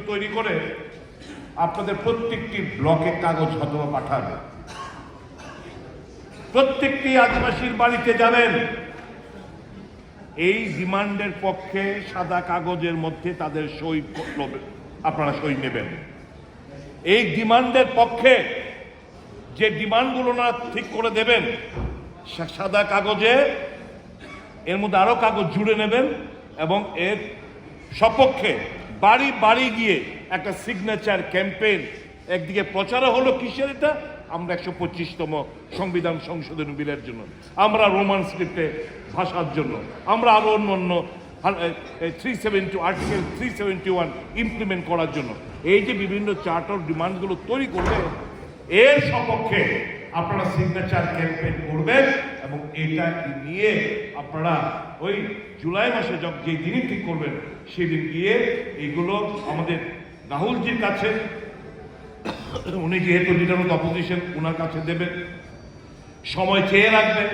তৈরি করে আপনাদের প্রত্যেকটি ব্লকে কাগজ হতবা পাঠাবে। প্রত্যেকটি আদিবাসীর বাড়িতে যাবেন, এই ডিমান্ডের পক্ষে সাদা কাগজের মধ্যে তাদের সই আপনারা সই নেবেন। এই ডিমান্ডের পক্ষে যে ডিমান্ডগুলো না ঠিক করে দেবেন সাদা কাগজে, এর মধ্যে আরো কাগজ জুড়ে নেবেন এবং এর সপক্ষে বাড়ি বাড়ি গিয়ে একটা সিগনেচার ক্যাম্পেইন। একদিকে প্রচারও হলো কিসের, এটা আমরা 125তম সংবিধান সংশোধনী বিলের জন্য, আমরা রোমান স্ক্রিপ্টে ভাষার জন্য, আমরা আরো অন্য 372 আর্টিকেল 371 ইমপ্লিমেন্ট করার জন্য। এই যে বিভিন্ন চার্টার ডিমান্ডগুলো তৈরি করবে, এর সপক্ষে আপনারা সিগনেচার ক্যাম্পেইন করবেন এবং এটা নিয়ে আপনারা ওই জুলাই মাসে যে দিনই ঠিক করবেন সেদিন গিয়ে এইগুলো আমাদের রাহুলজির কাছে, উনি যেহেতু লিডার অফ অপোজিশন, ওনার কাছে দেবেন, সময় চেয়ে রাখবেন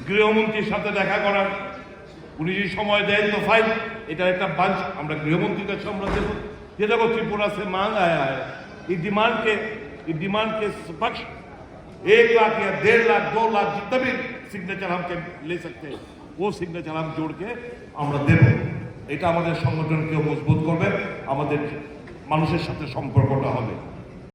গৃহমন্ত্রীর সাথে দেখা করার। উনি যদি সময় দেন তো ফাইন, এটার একটা বাঞ্চ আমরা গৃহমন্ত্রীর কাছে আমরা দেবো যে দেখো त्रिपुरा से मांग आया है, इस डिमांड के पक्ष 1 लाख या 1.5 लाख 2 लाख जितना भी सिग्नेचर हम ले सकते हैं वो सिग्नेचर हम जोड़ के আমরা দেব। এটা আমাদের সংগঠনকেও মজবুত করবে, আমাদের মানুষের সাথে সম্পর্কটা হবে।